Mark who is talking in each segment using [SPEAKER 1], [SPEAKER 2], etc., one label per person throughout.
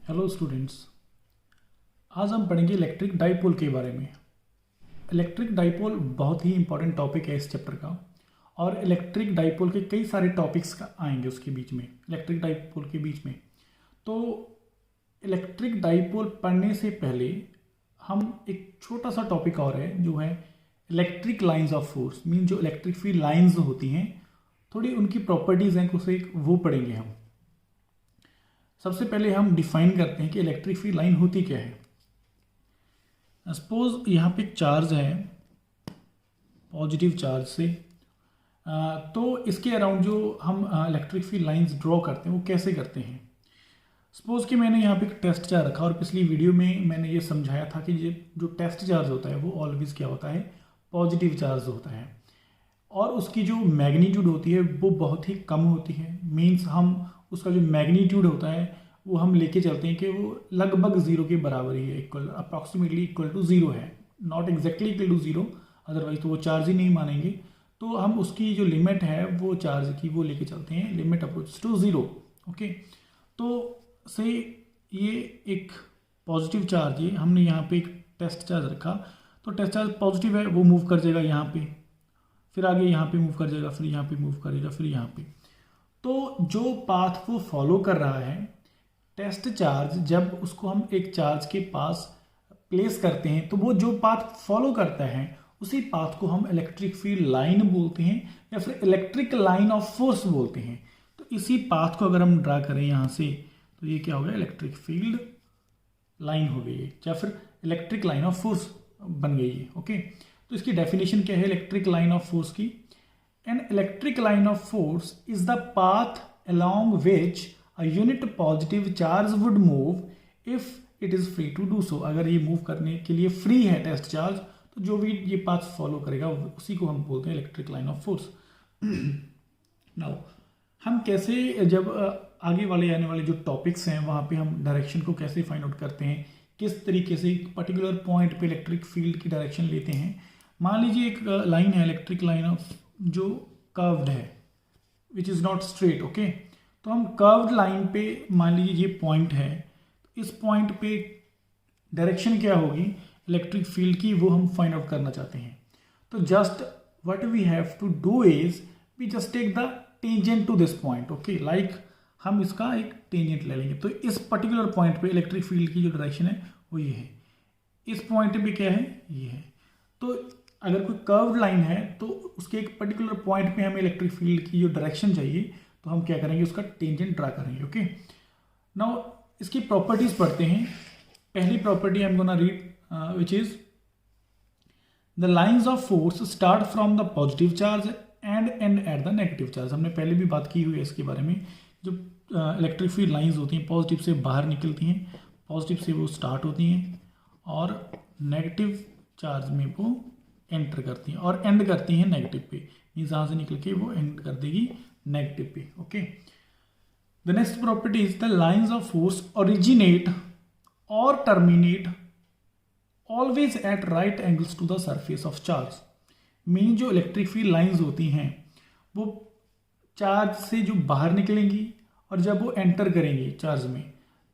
[SPEAKER 1] Hello students, आज हम पढ़ेंगे इलेक्ट्रिक डाइपोल के बारे में। इलेक्ट्रिक डाइपोल बहुत ही इंपॉर्टेंट टॉपिक है इस चैप्टर का, और इलेक्ट्रिक डाइपोल के कई सारे टॉपिक्स का आएंगे उसके बीच में, इलेक्ट्रिक डाइपोल के बीच में। तो इलेक्ट्रिक डाइपोल पढ़ने से पहले हम एक छोटा सा टॉपिक और है जो है electric lines of force, mean जो इलेक्ट्रिक फील्ड लाइंस होती हैं, थोड़ी उनकी प्रॉपर्टीज़ हैं उसे वो पढ़ेंगे हम। सबसे पहले हम डिफाइन करते हैं कि इलेक्ट्रिक फील्ड लाइन होती क्या है। सपोज यहाँ पे चार्ज है, पॉजिटिव चार्ज से, तो इसके अराउंड जो हम इलेक्ट्रिक फील्ड लाइंस ड्रॉ करते हैं वो कैसे करते हैं। सपोज कि मैंने यहाँ पे एक टेस्ट चार्ज रखा और पिछली वीडियो में मैंने ये समझाया था कि ये जो टेस्ट चार्ज होता है वो ऑलवेज क्या होता है, पॉजिटिव चार्ज होता है, और उसकी जो मैग्नीट्यूड होती है वो बहुत ही कम होती है। मीन्स हम उसका जो मैग्नीट्यूड होता है वो हम लेके चलते हैं कि वो लगभग जीरो के बराबर ही है, equal, approximately equal to zero है, not exactly equal to zero, otherwise तो वो चार्ज ही नहीं मानेंगे। तो हम उसकी जो लिमिट है वो चार्ज की वो लेके चलते हैं, limit approach to zero. Okay, तो से ये एक पॉजिटिव चार्ज है, हमने यहाँ पे एक टेस्ट चार्ज रखा, तो टेस्ट चार्ज पॉजिटिव है, वो मूव कर जाएगा यहाँ पे, फिर आगे यहाँ पे मूव कर जाएगा, फिर यहाँ पे मूव करेगा, फिर यहाँ पे। तो जो पाथ वो फॉलो कर रहा है टेस्ट चार्ज, जब उसको हम एक चार्ज के पास प्लेस करते हैं तो वो जो पाथ फॉलो करता है उसी पाथ को हम इलेक्ट्रिक फील्ड लाइन बोलते हैं या फिर इलेक्ट्रिक लाइन ऑफ फोर्स बोलते हैं। तो इसी पाथ को अगर हम ड्रा करें यहाँ से तो ये क्या हो गया, इलेक्ट्रिक फील्ड लाइन हो गई है या फिर इलेक्ट्रिक लाइन ऑफ फोर्स बन गई है। ओके, तो इसकी डेफिनेशन क्या है इलेक्ट्रिक लाइन ऑफ फोर्स की। An electric line of force is the path along which a unit positive charge would move if it is free to do so। अगर ये मूव करने के लिए फ्री है टेस्ट चार्ज, तो जो भी ये पाथ फॉलो करेगा उसी को हम बोलते हैं electric line of force. Now हम कैसे, जब आगे वाले आने वाले जो टॉपिक्स हैं वहाँ पे हम डायरेक्शन को कैसे फाइंड आउट करते हैं, किस तरीके से एक पर्टिकुलर पॉइंट पे इलेक्ट्रिक फील्ड की डायरेक्शन लेते हैं। मान लीजिए एक लाइन है, इलेक्ट्रिक लाइन ऑफ जो कर्व्ड है, which is not straight. Okay, तो हम कर्व्ड लाइन पे मान लीजिए ये पॉइंट है, तो इस पॉइंट पे डायरेक्शन क्या होगी इलेक्ट्रिक फील्ड की, वो हम फाइंड आउट करना चाहते हैं। तो just what we have to do is we just take the tangent to this point. Okay, like हम इसका एक टेंजेंट ले लेंगे, तो इस पर्टिकुलर पॉइंट पे इलेक्ट्रिक फील्ड की जो डायरेक्शन है वो ये है, इस पॉइंट पे क्या है, ये है। तो अगर कोई कर्व्ड लाइन है तो उसके एक पर्टिकुलर पॉइंट पे हमें इलेक्ट्रिक फील्ड की जो डायरेक्शन चाहिए, तो हम क्या करेंगे, उसका टेंजेंट ड्रा करेंगे। ओके, नाउ इसकी प्रॉपर्टीज पढ़ते हैं। पहली property I am gonna read which is the lines of force start from the positive charge and and at the negative charge. हमने पहले भी बात की हुई है इसके बारे में। जो इलेक्ट्रिक फील्ड लाइंस होती हैं पॉजिटिव से बाहर निकलती हैं, पॉजिटिव से वो स्टार्ट होती हैं और नेगेटिव चार्ज में वो एंटर करती हैं और एंड करती हैं नेगेटिव पे, मीन्स यहाँ से निकल के वो एंड कर देगी नेगेटिव पे। Okay, the next property is the lines of force originate और terminate always at right angles to the surface of charge. Mean जो इलेक्ट्रिक फील्ड लाइंस होती हैं वो चार्ज से जो बाहर निकलेंगी और जब वो एंटर करेंगी चार्ज में,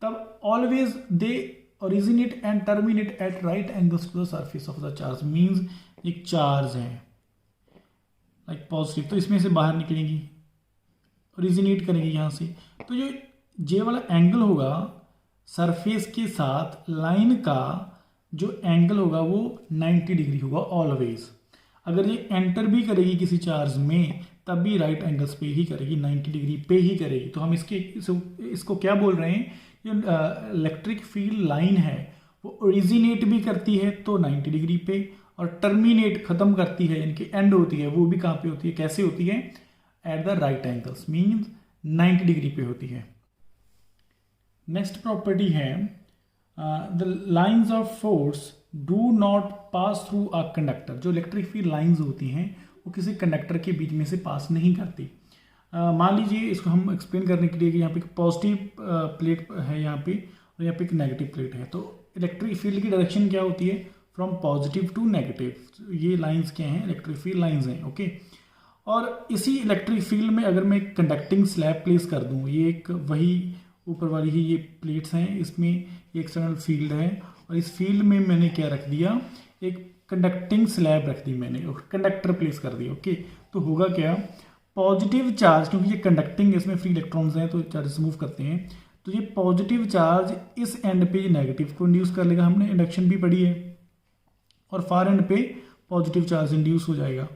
[SPEAKER 1] तब always they originate and terminate at right angles to the surface of the charge. Means एक चार्ज है लाइक पॉजिटिव, तो इसमें से बाहर निकलेंगी, ओरिजिनेट करेंगी यहाँ से, तो जो जे वाला एंगल होगा सरफेस के साथ लाइन का जो एंगल होगा वो 90 डिग्री होगा ऑलवेज। अगर ये एंटर भी करेगी किसी चार्ज में तब भी राइट एंगल्स पे ही करेगी, 90 डिग्री पे ही करेगी। तो हम इसको क्या बोल रहे हैं, जो इलेक्ट्रिक फील्ड लाइन है वो ओरिजिनेट भी करती है तो 90 डिग्री पे, और टर्मिनेट खत्म करती है यानी कि एंड होती है, वो भी कहाँ पे होती है, कैसे होती है, at the right angles, means 90 degree पे होती है। नेक्स्ट प्रॉपर्टी है the lines of force do not pass through a conductor. जो इलेक्ट्रिक फील्ड लाइंस होती हैं वो किसी कंडक्टर के बीच में से पास नहीं करती। मान लीजिए इसको हम एक्सप्लेन करने के लिए कि यहाँ पे एक पॉजिटिव प्लेट है यहाँ पे और यहाँ पे एक नेगेटिव प्लेट है, तो इलेक्ट्रिक फील्ड की डायरेक्शन क्या होती है, फ्रॉम पॉजिटिव टू नेगेटिव। ये लाइंस क्या हैं, इलेक्ट्रिक फील्ड लाइंस हैं। ओके, और इसी इलेक्ट्रिक फील्ड में अगर मैं कंडक्टिंग स्लैब प्लेस कर दूँ, ये एक वही ऊपर वाली ही ये प्लेट्स हैं, इसमें ये एक्सटर्नल फील्ड है और इस फील्ड में मैंने क्या रख दिया, एक कंडक्टिंग स्लैब रख दी मैंने और कंडक्टर प्लेस कर दिया। ओके, तो होगा क्या, पॉजिटिव चार्ज, क्योंकि ये कंडक्टिंग इसमें फ्री इलेक्ट्रॉन्स हैं तो चार्जेस मूव करते हैं, तो ये पॉजिटिव चार्ज इस एंड पे नेगेटिव को इंड्यूस कर लेगा, हमने इंडक्शन भी पढ़ी है, और फार एंड पे पॉजिटिव चार्ज इंड्यूस हो जाएगा।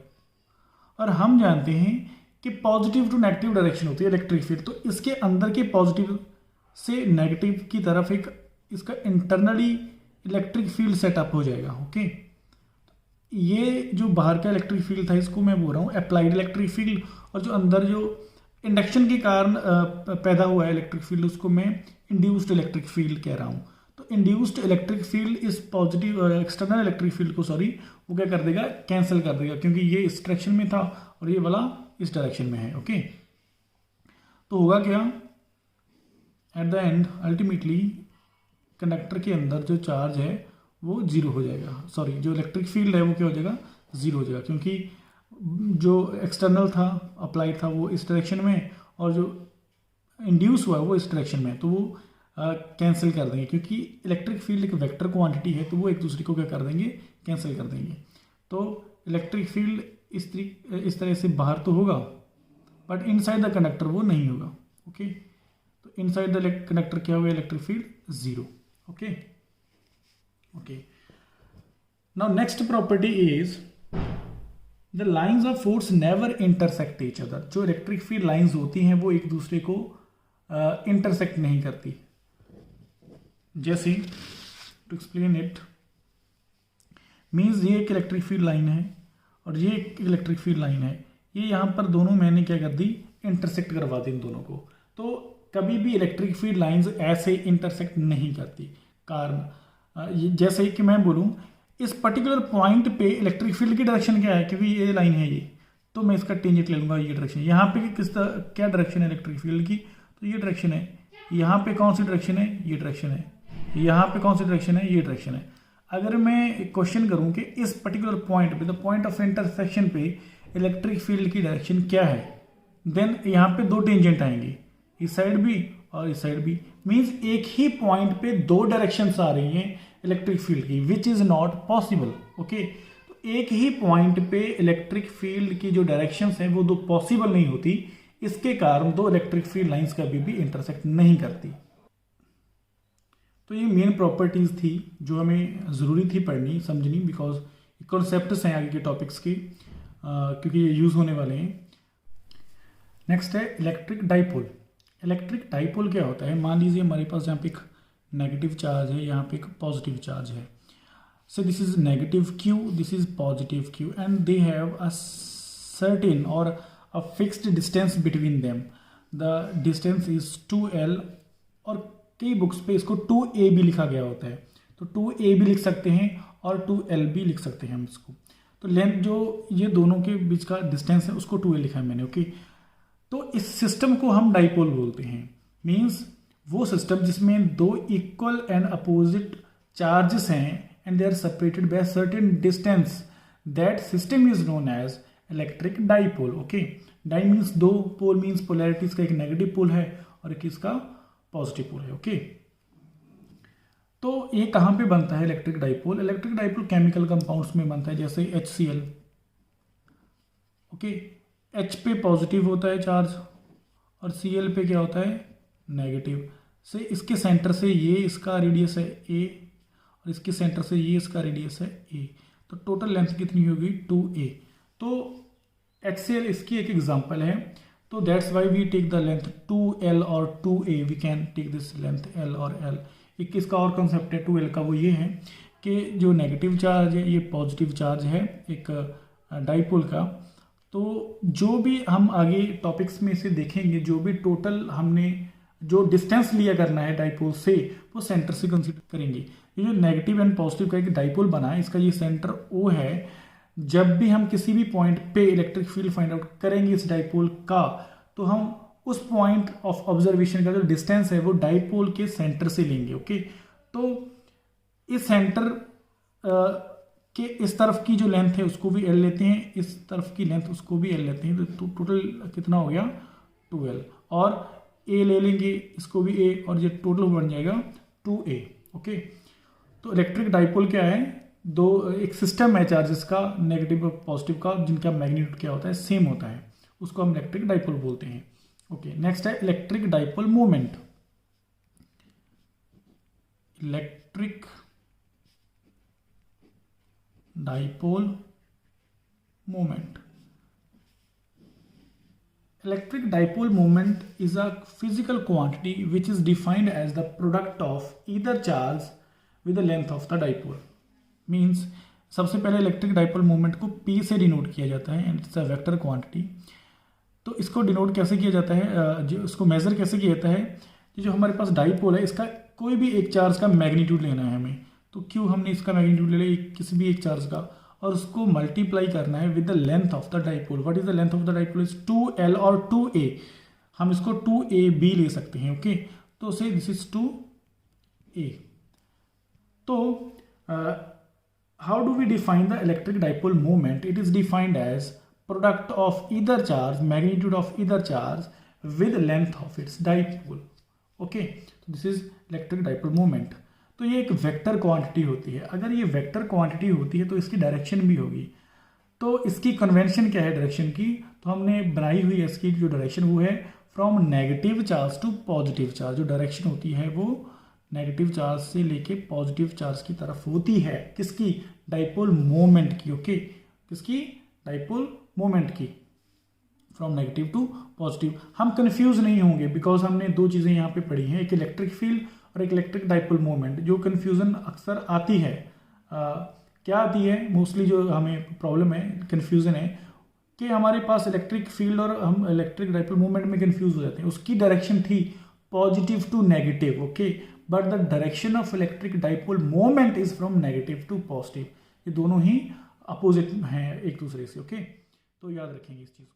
[SPEAKER 1] और हम जानते हैं कि पॉजिटिव टू नेगेटिव डायरेक्शन होती है इलेक्ट्रिक फील्ड, तो इसके अंदर के पॉजिटिव से नेगेटिव की तरफ एक इसका इंटरनली इलेक्ट्रिक फील्ड सेटअप हो जाएगा। ओके, ये जो बाहर का इलेक्ट्रिक फील्ड था इसको मैं बोल रहा हूँ अप्लाइड इलेक्ट्रिक फील्ड, और जो अंदर जो इंडक्शन के कारण पैदा हुआ है इलेक्ट्रिक फील्ड उसको मैं इंड्यूस्ड इलेक्ट्रिक फील्ड कह रहा हूँ। तो इंड्यूस्ड इलेक्ट्रिक फील्ड इस पॉजिटिव एक्सटर्नल इलेक्ट्रिक फील्ड को वो क्या कर देगा, कैंसिल कर देगा, क्योंकि ये इस डायरेक्शन में था और ये वाला इस डायरेक्शन में है। ओके, तो होगा क्या, at the end ultimately conductor के अंदर जो चार्ज है वो जीरो हो जाएगा, सॉरी जो इलेक्ट्रिक फील्ड है वो क्या हो जाएगा, जीरो हो जाएगा, क्योंकि जो एक्सटर्नल था अप्लाइड था वो इस डायरेक्शन में और जो इंड्यूस हुआ वो इस डायरेक्शन में, तो वो कैंसिल कर देंगे, क्योंकि इलेक्ट्रिक फील्ड एक वेक्टर क्वांटिटी है तो वो एक दूसरे को क्या कर देंगे, कैंसिल कर देंगे। तो इलेक्ट्रिक फील्ड इस तरह से बाहर तो होगा बट इनसाइड द कंडक्टर वो नहीं होगा। ओके, तो इनसाइड द कंडक्टर क्या होगा, electric field zero. Okay okay, now next property is the lines of force never intersect each other. जो इलेक्ट्रिक फील्ड लाइन्स होती हैं वो एक दूसरे को इंटरसेक्ट नहीं करती। जैसे टू एक्सप्लेन इट मीन्स ये एक इलेक्ट्रिक फील्ड लाइन है और ये एक इलेक्ट्रिक फील्ड लाइन है, ये यहाँ पर दोनों मैंने क्या कर दी, इंटरसेक्ट करवा दी इन दोनों को। तो कभी भी इलेक्ट्रिक फील्ड लाइंस ऐसे इंटरसेक्ट नहीं करती। कारण जैसे कि मैं बोलूँ इस पर्टिकुलर पॉइंट पे इलेक्ट्रिक फील्ड की डायरेक्शन क्या है, क्योंकि ये लाइन है ये, तो मैं इसका टेंजेंट ले लूँगा, ये डायरेक्शन। यहाँ पे क्या डायरेक्शन है इलेक्ट्रिक फील्ड की, तो ये डायरेक्शन है। यहाँ पे कौन सी डायरेक्शन है, ये डायरेक्शन है। यहाँ पे कौन सी डायरेक्शन है, ये डायरेक्शन है। अगर मैं क्वेश्चन करूँ कि इस पर्टिकुलर पॉइंट पे, द पॉइंट ऑफ इंटरसेक्शन पे इलेक्ट्रिक फील्ड की डायरेक्शन क्या है, देन यहाँ पे दो टेंजेंट आएंगे, इस साइड भी और इस साइड भी। मीन्स एक ही पॉइंट पे दो डायरेक्शंस आ रही हैं इलेक्ट्रिक फील्ड की, which is not possible. Okay, तो एक ही पॉइंट पे इलेक्ट्रिक फील्ड की जो डायरेक्शंस हैं वो दो पॉसिबल नहीं होती, इसके कारण दो इलेक्ट्रिक फील्ड लाइंस कभी भी इंटरसेक्ट नहीं करती। तो ये मेन प्रॉपर्टीज थी जो हमें ज़रूरी थी पढ़नी समझनी, बिकॉज कॉन्सेप्ट्स हैं आगे के टॉपिक्स के, क्योंकि ये यूज़ होने वाले हैं। नेक्स्ट है इलेक्ट्रिक डाइपोल। इलेक्ट्रिक डाइपोल क्या होता है, मान लीजिए हमारे पास यहाँ पे एक नेगेटिव चार्ज है, यहाँ पे एक पॉजिटिव चार्ज है। So this is negative Q, this is positive Q, and they have a certain और a fixed distance between them. The distance is 2L, और कई बुक्स पे इसको 2A भी लिखा गया होता है, तो 2A भी लिख सकते हैं और 2L भी लिख सकते हैं हम इसको। तो लेंथ जो ये दोनों के बीच का डिस्टेंस है उसको 2A लिखा है मैंने। ओके, तो इस सिस्टम को हम डाइपोल बोलते हैं। मीन्स वो सिस्टम जिसमें दो इक्वल एंड अपोजिट चार्जेस हैं and they are separated by certain distance, that system is known as electric dipole. Okay, die means दो, पोल मीन्स पोलैरिटीज का एक नेगेटिव पोल है और एक इसका पॉजिटिव पोल है। ओके, तो ये कहाँ पे बनता है electric dipole? Electric dipole chemical compounds में बनता है, जैसे HCl। ओके, H पे पॉजिटिव होता है चार्ज और Cl पे क्या होता है, नेगेटिव। से इसके सेंटर से ये इसका रेडियस है A और इसके सेंटर से ये इसका रेडियस है A, तो टोटल लेंथ कितनी होगी, 2A। तो HCl इसकी एक एग्जांपल है, तो that's why we take the length 2L और 2A, we can take this length L और L। एक इसका और कंसेप्ट है 2L का, वो ये है कि जो नेगेटिव चार्ज है ये पॉजिटिव चार्ज है एक डाइपोल का। तो जो भी हम आगे टॉपिक्स में से देखेंगे, जो भी टोटल हमने जो डिस्टेंस लिया करना है डाइपोल से, वो सेंटर से कंसीडर करेंगे। ये जो नेगेटिव एंड पॉजिटिव का एक डाइपोल बना है, इसका ये सेंटर O है। जब भी हम किसी भी पॉइंट पे इलेक्ट्रिक फील्ड फाइंड आउट करेंगे इस डाइपोल का, तो हम उस पॉइंट ऑफ ऑब्जर्वेशन का जो डिस्टेंस है वो डाइपोल के सेंटर से लेंगे। ओके, तो इस सेंटर के इस तरफ की जो लेंथ है उसको भी L लेते हैं, इस तरफ की लेंथ उसको भी L लेते हैं, तो टोटल कितना हो गया, 2L। और ए ले लेंगे, इसको भी ए, और ये टोटल बन जाएगा 2a। ओके, तो इलेक्ट्रिक डाइपोल क्या है, एक सिस्टम है चार्जेस का, नेगेटिव और पॉजिटिव का, जिनका मैग्नीट्यूड क्या होता है, सेम होता है, उसको हम इलेक्ट्रिक डाइपोल बोलते हैं। ओके, नेक्स्ट है electric dipole moment. Electric dipole moment. Electric dipole moment is a physical quantity which is defined as the product of either charge with the length of the dipole. Means सबसे पहले electric dipole moment को P से denote किया जाता है and it's a vector quantity. तो इसको denote कैसे किया जाता है, जो उसको मेजर कैसे किया जाता है, जो हमारे पास डाइपोल है इसका कोई भी एक चार्ज का मैग्नीट्यूड लेना है हमें, तो क्यों हमने इसका मैग्नीट्यूड ले लिया किसी भी एक चार्ज का, और उसको मल्टीप्लाई करना है with the length of the dipole. What is the length of the dipole is 2l और 2a, हम इसको 2ab ले सकते हैं। ओके, तो से दिस इज 2a। तो how do we define the electric dipole moment? It is defined as product of either charge, magnitude of either charge with length of its dipole. Okay, तो this is electric dipole moment. तो ये एक vector quantity होती है। अगर ये vector quantity होती है तो इसकी डायरेक्शन भी होगी। तो इसकी कन्वेंशन क्या है डायरेक्शन की, तो हमने बनाई हुई है इसकी जो डायरेक्शन वो है from negative charge to positive charge. जो डायरेक्शन होती है वो नेगेटिव चार्ज से लेके पॉजिटिव चार्ज की तरफ होती है। किसकी? डाइपोल मोमेंट की। ओके, किसकी? डाइपोल मोमेंट की, फ्रॉम नेगेटिव टू पॉजिटिव। हम कंफ्यूज नहीं होंगे बिकॉज हमने दो चीज़ें यहाँ पे पढ़ी हैं, एक इलेक्ट्रिक फील्ड और एक इलेक्ट्रिक डाइपोल मोमेंट। जो कन्फ्यूज़न अक्सर आती है, क्या आती है मोस्टली, जो हमें प्रॉब्लम है, कन्फ्यूज़न है कि हमारे पास इलेक्ट्रिक फील्ड और हम इलेक्ट्रिक डाइपोल मोमेंट में कन्फ्यूज हो जाते हैं। उसकी डायरेक्शन थी positive to negative. Okay, but the direction of electric dipole moment is from negative to positive. ये दोनों ही अपोजिट हैं एक दूसरे से। ओके, तो याद रखेंगे इस चीज़ को।